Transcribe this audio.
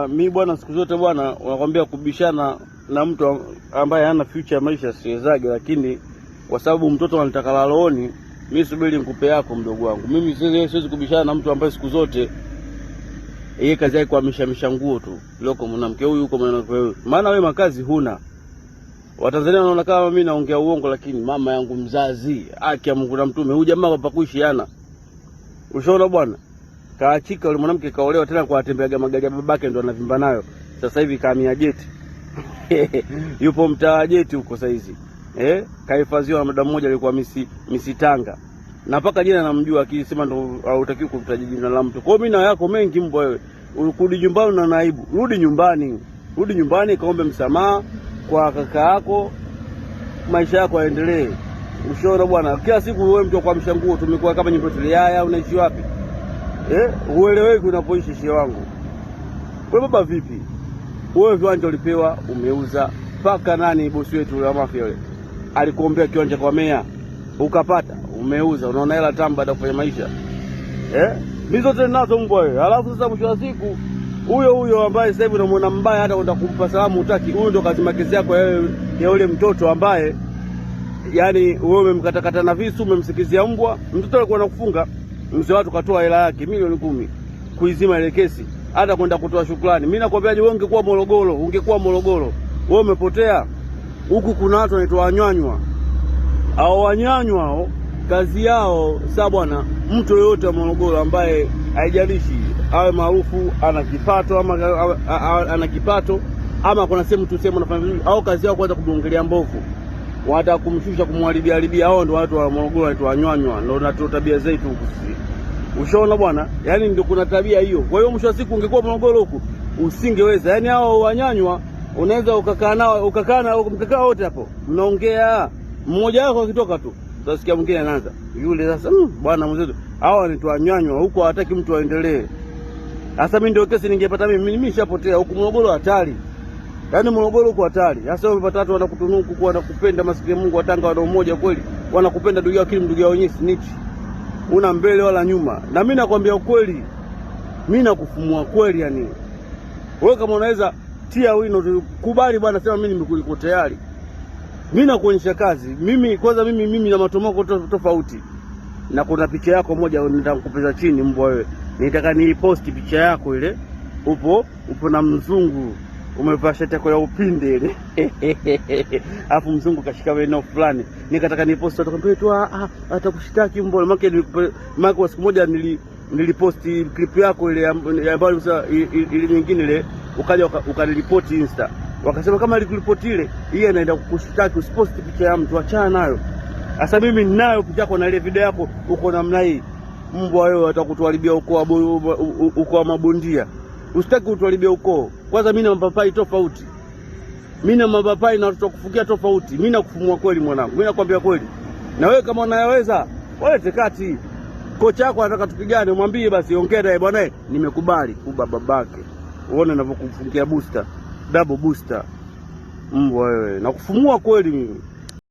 Mi bwana, siku zote bwana, unakwambia kubishana na mtu ambaye hana future ya maisha siwezage, lakini kwa sababu mtoto anataka lalooni, mimi subiri nikupe yako mdogo wangu. Mimi siwezi kubishana na mtu ambaye siku zote yeye kazi yake kuhamisha nguo tu. Loko mwanamke huyu huko mwanamke huyu. Maana wewe makazi huna. Watanzania wanaona kama mimi naongea uongo, lakini mama yangu mzazi, haki ya Mungu na mtume, huyu jamaa hapa kuishiana. Ushaona bwana? Kaachika yule mwanamke kaolewa tena kwa atembeaga magari ya babake ndo anavimba nayo. Sasa hivi kaamia jeti. Yupo mtaa jeti huko sasa hizi. Kahifadhiwa na mdada mmoja alikuwa misi Tanga. Na mpaka jina namjua, akisema ndo hautakiwi kutaja jina la mtu. Kwa hiyo mimi na yako mengi mbwa wewe. Urudi nyumbani na naibu. Rudi nyumbani. Rudi nyumbani kaombe msamaha kwa kaka yako. Maisha yako yaendelee. Ushaona bwana, kila siku wewe mtu kwa mshanguo tumekuwa kama nyumba tuliaya, unaishi wapi? Ueleweki unapoishi shie wangu. Wewe baba vipi? Wewe viwanja ulipewa umeuza, paka nani bosi wetu wa mafia yule alikuombea kiwanja kwa meya ukapata umeuza, unaona hela tamba ya kufanya maisha. Mimi zote ninazo mbwa wewe. Alafu sasa mwisho wa siku huyo ambaye sasa hivi unamuona mbaya, hata unataka kumpa salamu utaki, huyo ndo kazi makezi yako ya yule mtoto ambaye yani wewe umemkatakata na visu, umemsikizia mbwa. Mtoto alikuwa anakufunga, mzee watu katoa hela yake milioni 10 kuizima ile kesi, hata kwenda kutoa shukrani. Mimi nakwambiaje, wewe ungekuwa Morogoro, wewe umepotea. Huku kuna watu wanaitwa wanyanywa. Hao wanyanywa hao kazi yao sasa bwana, mtu yoyote wa Morogoro ambaye haijalishi awe maarufu, ana kipato ama kuna sehemu tu sehemu anafanya vizuri, au kazi yao kwanza kumwongelea mbovu, wanataka kumshusha, kumharibia. Hao ndio watu wa Morogoro wanaitwa wanyanywa, ndio na tabia zetu huku sisi. Ushaona bwana, yani ndio kuna tabia hiyo. Kwa hiyo mwisho wa siku ungekuwa Morogoro huku usingeweza. Yani hao wanyanywa unaweza mkakaa wote hapo mnaongea, mmoja wako akitoka tu utasikia mwingine anaanza yule sasa bwana mzee, hao ni wanyanywa huko, hawataki mtu aendelee. Sasa mimi ndio kesi ningepata mimi nishapotea huku Morogoro, hatari. Yaani Morogoro huko hatari. Sasa umepata watu wanakutunuku kwa wanakupenda, maskini Mungu wa Tanga wana umoja kweli. Wanakupenda ndugu yao, kile ndugu yao wenyewe snitch. Una mbele wala nyuma. Na mimi nakwambia ukweli. Mimi nakufumua kweli yani. Wewe kama unaweza tia wino kubali bwana, sema mimi nimekuliko tayari. Mimi nakuonyesha kazi. Mimi kwanza mimi na matomoko tofauti. Na kuna picha yako moja nitakupeza chini mbwa wewe. Nitaka niiposti picha yako ile. Upo na mzungu. Umevaa shati yako ya upinde ile. Alafu mzungu kashika eneo fulani. Nikataka niposti, atakwambia tu atakushtaki mbona. Maki siku moja niliposti clip yako ile ambayo ile nyingine ile, ukaja ukaniripoti Insta. Wakasema kama alikuripoti ile, yeye anaenda kukushtaki, usiposti picha ya mtu, achana nayo. Sasa mimi ninayo picha yako na ile video yako uko namna hii. Mbwa wewe atakutuharibia uko wa mabondia. Usitaki kutuharibia ukoo. Kwanza mimi na mapapai tofauti. Mimi na mapapai na tutakufukia tofauti. Mimi nakufumua kweli mwanangu. Mimi nakwambia kweli. Na wewe kama unayaweza, walete kati. Kocha wako anataka tupigane, mwambie basi ongea naye bwana, nimekubali kuba babake. Uone ninavyokufungia booster, double booster. Mbwa wewe, nakufumua kweli mimi.